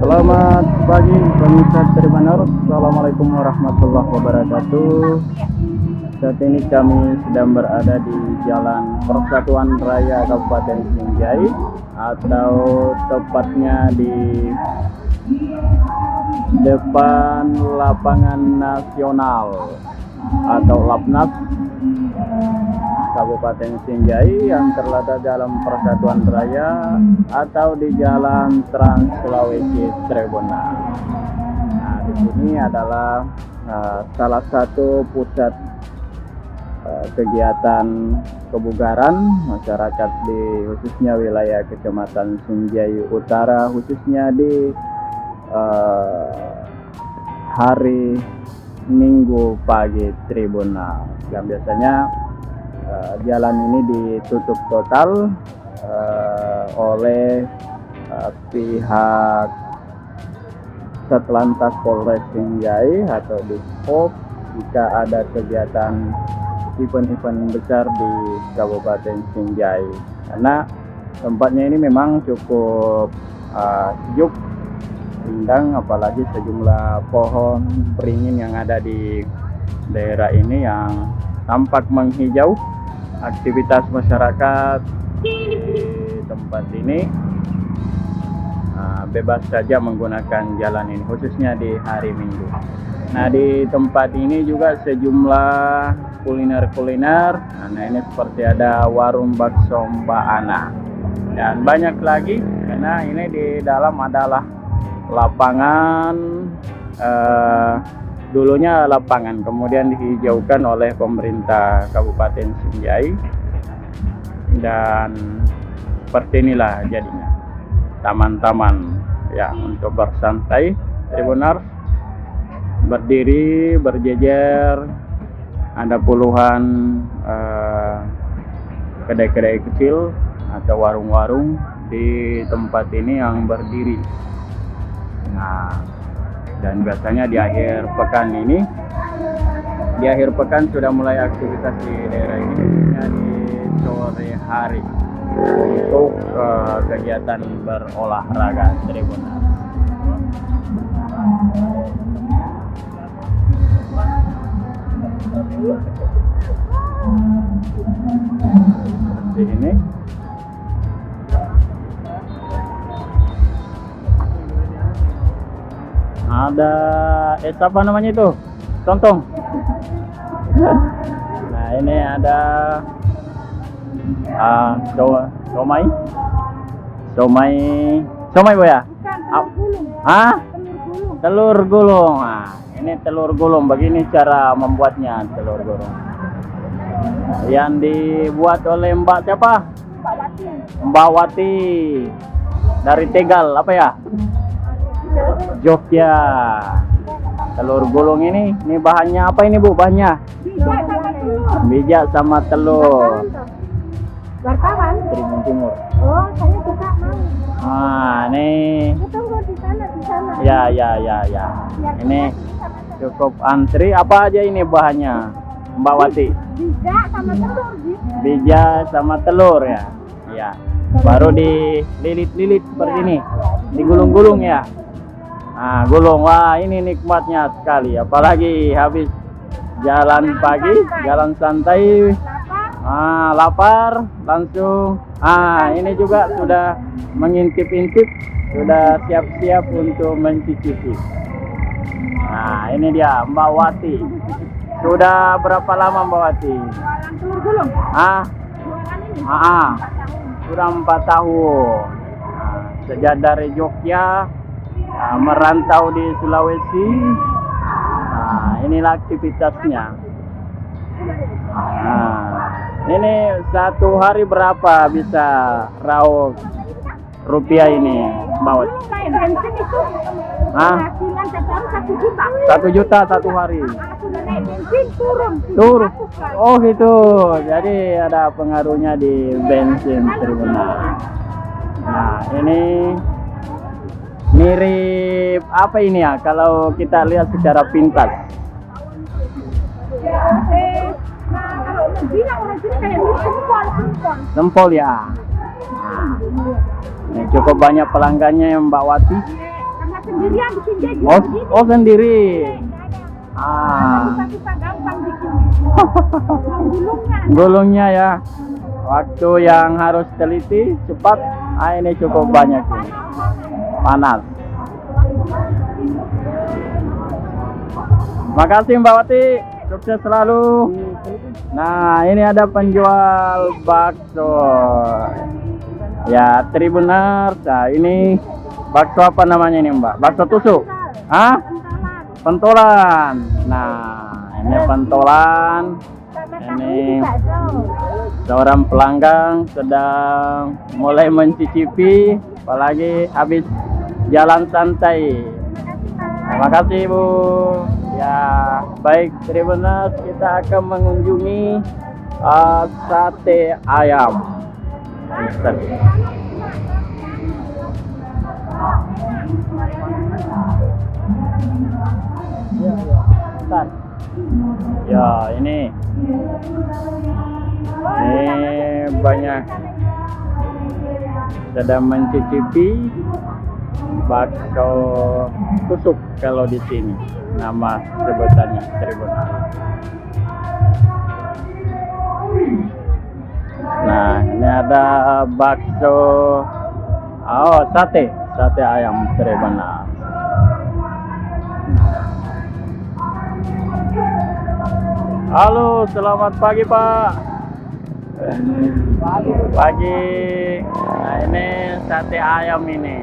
Selamat pagi pemirsa Tribunnews. Assalamualaikum warahmatullahi wabarakatuh. Saat ini kami sedang berada di Jalan Persatuan Raya Kabupaten Sinjai, atau tepatnya di depan Lapangan Nasional atau Lapnas Kabupaten Sinjai yang terletak dalam Persatuan Raya atau di Jalan Trans Sulawesi Tribunnews. Nah, di sini adalah salah satu pusat kegiatan kebugaran masyarakat di khususnya wilayah Kecamatan Sinjai Utara, khususnya di hari Minggu pagi Tribunnews, yang biasanya jalan ini ditutup total oleh pihak Satlantas Polres Sinjai atau Dispop jika ada kegiatan event-event besar di Kabupaten Sinjai, karena tempatnya ini memang cukup sejuk, rindang, apalagi sejumlah pohon beringin yang ada di daerah ini yang tampak menghijau. Aktivitas masyarakat di tempat ini bebas saja menggunakan jalan ini, khususnya di hari Minggu. Nah, di tempat ini juga sejumlah kuliner-kuliner. Nah, ini seperti ada warung bakso Mbak Ana dan banyak lagi, karena ini di dalam adalah lapangan, dulunya lapangan, kemudian dihijaukan oleh pemerintah Kabupaten Sinjai, dan seperti inilah jadinya taman-taman ya untuk bersantai. Tribunnews berdiri berjejer, ada puluhan kedai-kedai kecil atau warung-warung di tempat ini yang berdiri. Nah, dan biasanya di akhir pekan ini, di akhir pekan sudah mulai aktivitas di daerah ini, di sore hari untuk kegiatan berolahraga Tribunnews. Seperti ini. Ada apa namanya itu? Tontong. Nah, ini ada somai Bu ya? Telur gulung. Nah, ini telur gulung. Begini cara membuatnya telur gulung. Yang dibuat oleh Mbak siapa? Mbak Wati dari Tegal, apa ya? Jogja. Telur gulung ini bahannya apa ini Bu? Bahannya bijak sama telur. Wartawan Tribun Timur. Oh, saya juga mau. Ah, nih. Tunggu di sana. Ya. Ini cukup antri. Apa aja ini bahannya, Mbak Wati? Bijak sama telur, Bijak sama telur ya. Iya. Baru dililit-lilit seperti ini. Digulung-gulung ya. Nah, gulung. Wah, ini nikmatnya sekali. Apalagi habis jalan pagi, jalan santai. Lapar langsung. Ini juga sudah mengintip-intip, sudah siap-siap untuk mencicipi. Nah, ini dia Mbak Wati. Sudah berapa lama Mbak Wati? telur gulung. Sudah 4 tahun. Sejak dari Jogja merantau di Sulawesi. Inilah aktivitasnya. Ini satu hari berapa bisa raup rupiah ini, Mbak Wati? Bensin itu penghasilan setiap hari 1 juta. 1 juta satu hari. Sudah naik bensin turun. Oh gitu. Jadi ada pengaruhnya di bensin Tribunnews. Nah, ini mirip apa ini ya kalau kita lihat secara pintas? Kalau bilang orang sini kayak sempol. Sempol ya. Ini cukup banyak pelanggannya ya Mbak Wati. Karena sendirian bikin jajan Oh, begini. oh sendiri. Nggak ada. Ah, Bisa gampang bikin. Gulungnya. gulungnya ya. Waktu yang harus teliti, cepat. Ah, ini cukup banyak ini. Panas. Makasih Mbak Wati, sukses selalu. Nah, ini ada penjual bakso. Ya, Tribuners. Nah, ini bakso apa namanya ini Mbak? Bakso tusuk. Hah? Pentolan. Nah, ini pentolan. Ini seorang pelanggan sedang mulai mencicipi, apalagi habis jalan santai. Terima kasih Bu. Ya, baik Tribuners, kita akan mengunjungi sate ayam. Ya, ini banyak sedang mencicipi bakso tusuk kalau di sini nama sebutannya Tribuners. Nah, ini ada bakso, sate ayam Tribuners. Halo, selamat pagi Pak. Pagi. Nah, ini sate ayam ini.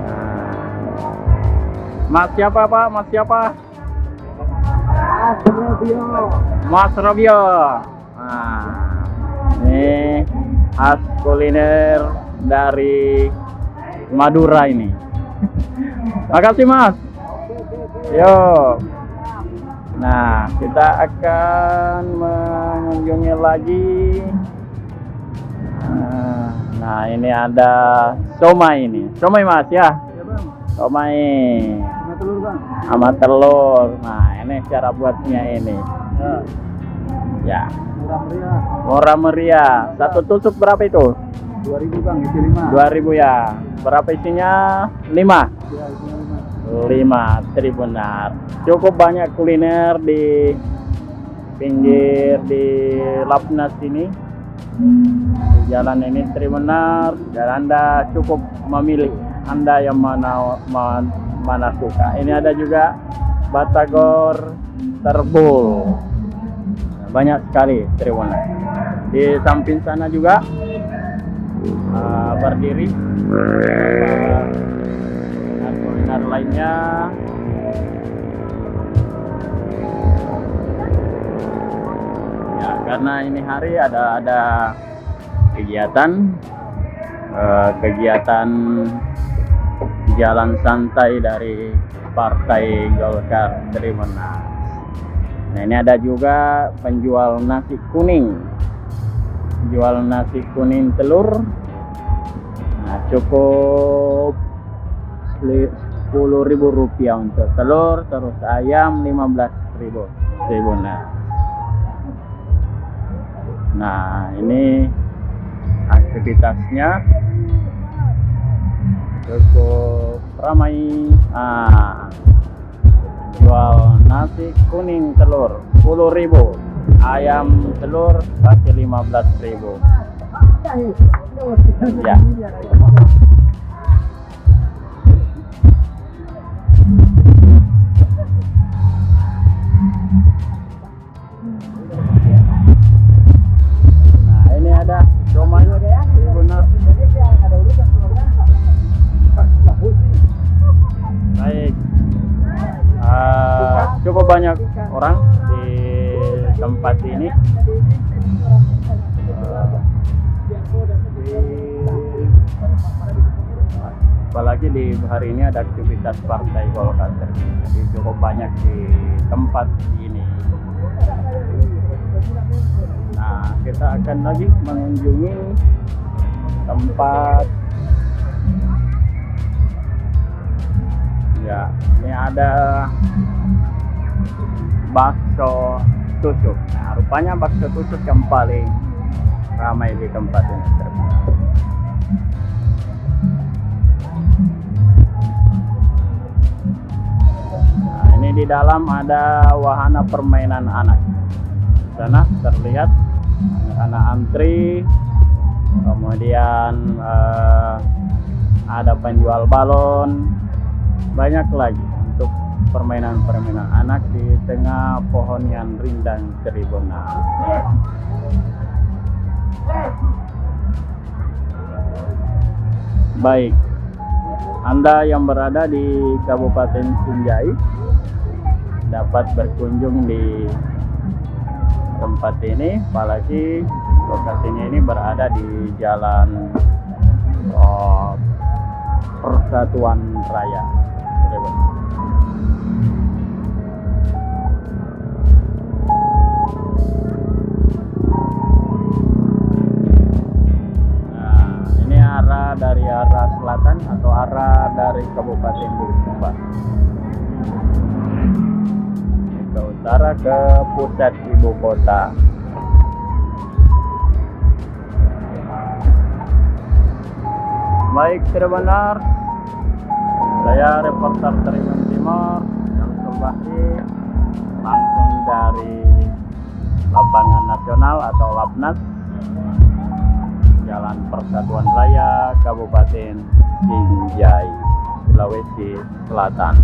Nah. Mas siapa Pak? Mas siapa? Mas Robio. Nah, ini khas kuliner dari Madura ini. Makasih Mas. Yo. Nah, kita akan mengunjungi lagi. Nah, ini ada somai ini. Somai Mas ya? Somai. Sama telur Bang. Sama telur. Nah, ini cara buatnya ini. Ya. Murah meriah. Murah meriah. Satu tusuk berapa itu? 2.000 Bang, isi 5. 2.000 ya. Berapa isinya? 5. Ya, isinya 5 Tribuners. Cukup banyak kuliner di pinggir di Lapnas ini, di jalan ini Tribuners, dan Anda cukup memilih Anda yang mana suka. Ini ada juga Batagor Terbul, banyak sekali Tribuners. Di samping sana juga berdiri kuliner lainnya. Ya, karena ini hari ada kegiatan jalan santai dari Partai Golkar Tribuners. Nah, ini ada juga penjual nasi kuning. Jual nasi kuning telur. Nah, cukup 10.000 rupiah untuk telur, terus ayam 15.000 Tribuners. Nah, ini aktivitasnya cukup ramai. Jual nasi kuning telur 10.000, ayam telur pakai 15.000. Ya. Nah, ini ada somai Tribuners. Baik. Cukup banyak orang di tempat ini. Apalagi di hari ini ada aktivitas Partai Golkar, jadi cukup banyak di tempat ini. Nah, kita akan lagi mengunjungi tempat. Ya, ini ada bakso tusuk. Nah, rupanya bakso tusuk yang paling ramai di tempat ini. Ini di dalam ada wahana permainan anak. Di sana terlihat anak antri, kemudian ada penjual balon, banyak lagi untuk permainan-permainan anak di tengah pohon yang rindang keribona. Baik, Anda yang berada di Kabupaten Sinjai dapat berkunjung di tempat ini, apalagi lokasinya ini berada di Jalan Persatuan Raya. Dari arah selatan atau arah dari Kabupaten Bulukumba ke utara ke pusat ibu kota. Baik, benar. Saya reporter Tribun Timur Syamsul Bahri, langsung dari Lapangan Nasional atau Lapnas, Jalan Persatuan Raya, Kabupaten Sinjai, Sulawesi Selatan.